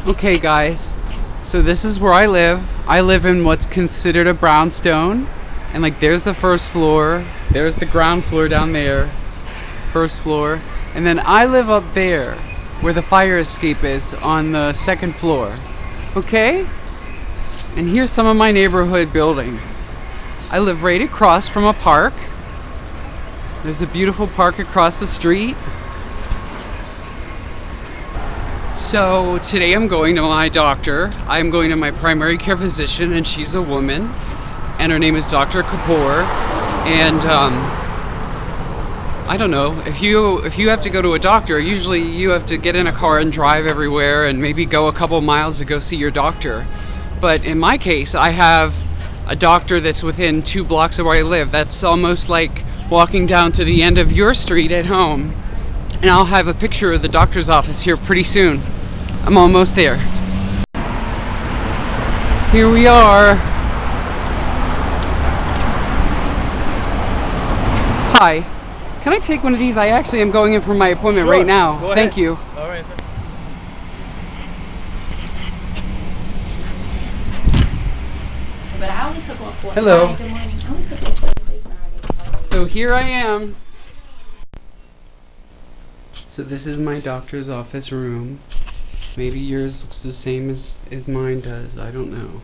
Okay guys, so this is where I live. I live in what's considered a brownstone, and like there's the first floor, there's the ground floor down there, first floor, and then I live up there where the fire escape is on the second floor. Okay? And here's some of my neighborhood buildings. I live right across from a park. There's a beautiful park across the street. So today I'm going to my doctor. I'm going to my primary care physician, and she's a woman, and her name is Dr. Kapoor. And I don't know, if you have to go to a doctor, usually you have to get in a car and drive everywhere and maybe go a couple miles to go see your doctor. But in my case, I have a doctor that's within 2 blocks of where I live. That's almost like walking down to the end of your street at home. And I'll have a picture of the doctor's office here pretty soon. I'm almost there. Here we are. Hi. Can I take one of these? I actually am going in for my appointment right now. Go ahead. Thank you. All right, sir. But I only took one for Hello. Hi, good morning. I only took one for So here I am. So this is my doctor's office room. Maybe yours looks the same as mine does. I don't know.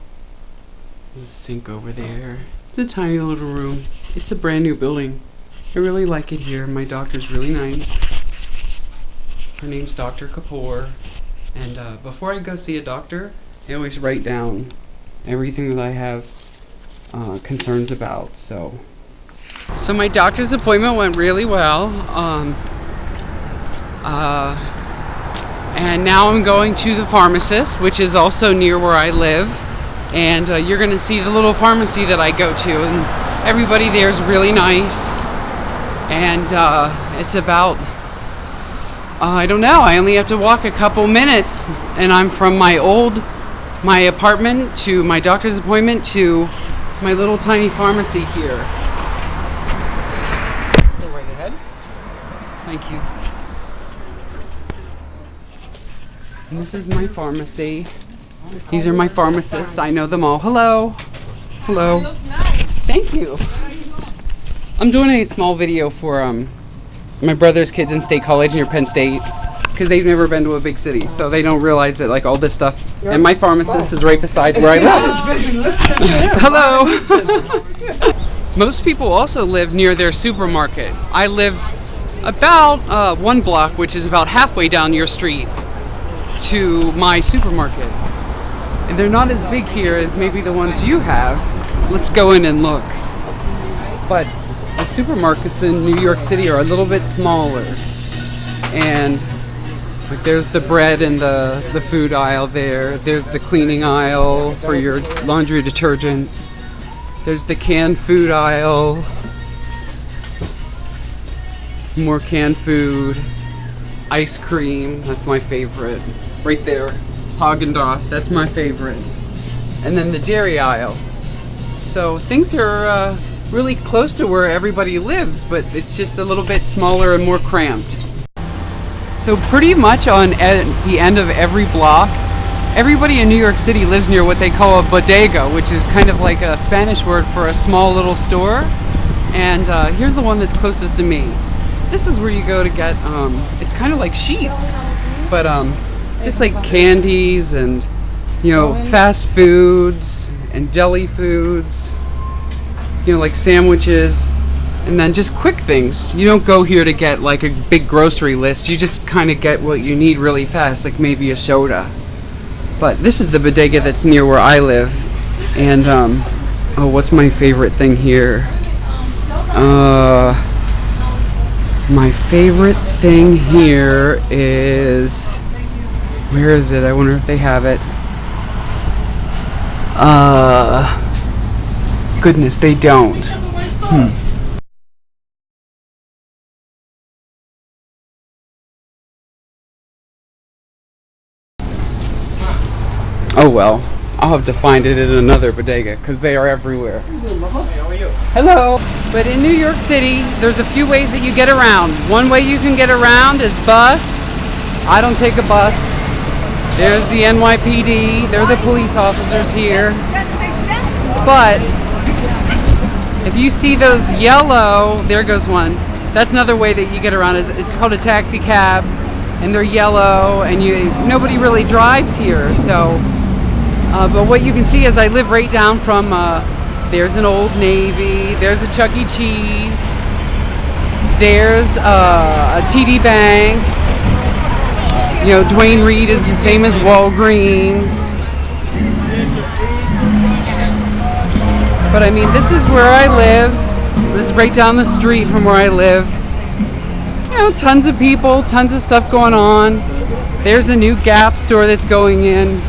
There's a sink over there. It's a tiny little room. It's a brand new building. I really like it here. My doctor's really nice. Her name's Dr. Kapoor. And before I go see a doctor, I always write down everything that I have concerns about. So my doctor's appointment went really well. And now I'm going to the pharmacist, which is also near where I live. And you're going to see the little pharmacy that I go to. And everybody there is really nice. And it's about, I don't know, I only have to walk a couple minutes. And I'm from my apartment to my doctor's appointment to my little tiny pharmacy here. Go right ahead. Thank you. And this is my pharmacy. These are my pharmacists. I know them all. Hello. Hello. You look nice. Thank you. I'm doing a small video for my brother's kids in State College near Penn State, because they've never been to a big city, so they don't realize that like all this stuff. And my pharmacist is right beside where I live. Hello. Most people also live near their supermarket. I live about 1 block, which is about halfway down your street, to my supermarket. And they're not as big here as maybe the ones you have. Let's go in and look. But the supermarkets in New York City are a little bit smaller. And like there's the bread and the food aisle there. There's the cleaning aisle for your laundry detergents. There's the canned food aisle. More canned food. Ice cream, that's my favorite. Right there. Haagen-Dazs, that's my favorite. And then the dairy aisle. So things are really close to where everybody lives, but it's just a little bit smaller and more cramped. So pretty much on the end of every block, everybody in New York City lives near what they call a bodega, which is kind of like a Spanish word for a small little store. And here's the one that's closest to me. This is where you go to get, it's kind of like Sheetz, but just like candies and, you know, fast foods and deli foods, you know, like sandwiches, and then just quick things. You don't go here to get like a big grocery list. You just kind of get what you need really fast, like maybe a soda. But this is the bodega that's near where I live. And, oh, what's my favorite thing here? My favorite thing here is, where is it? I wonder if they have it. Goodness, they don't. Oh well, I'll have to find it in another bodega, because they are everywhere. Hey, how are you? Hello. But in New York City, there's a few ways that you get around. One way you can get around is bus. I don't take a bus. There's the NYPD. There are the police officers here. But if you see those yellow, there goes one. That's another way that you get around. It's called a taxi cab, and they're yellow, and nobody really drives here. So, but what you can see is I live right down from. There's an Old Navy. There's a Chuck E. Cheese. There's a TD Bank. You know, Dwayne Reed is famous Walgreens. But I mean, this is where I live. This is right down the street from where I live. You know, tons of people, tons of stuff going on. There's a new Gap store that's going in.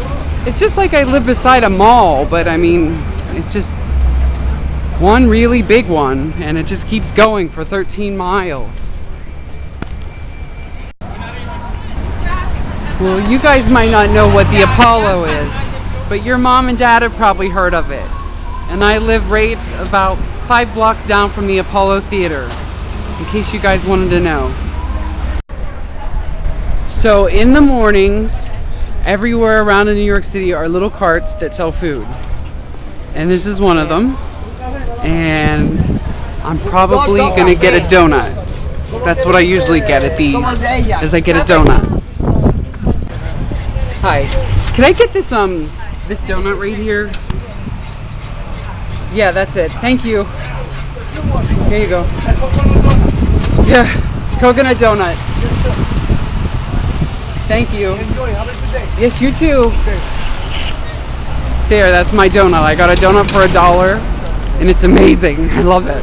It's just like I live beside a mall, but I mean, it's just one really big one, and it just keeps going for 13 miles. Well, you guys might not know what the Apollo is, but your mom and dad have probably heard of it. And I live right about 5 blocks down from the Apollo Theater, in case you guys wanted to know. So in the mornings, everywhere around in New York City are little carts that sell food. And this is one of them. And I'm probably going to get a donut. That's what I usually get at these, is I get a donut. Hi. Can I get this donut right here? Yeah, that's it. Thank you. Here you go. Yeah, coconut donut. Thank you. Yes, you too. There, that's my donut. I got a donut for $1, and it's amazing. I love it.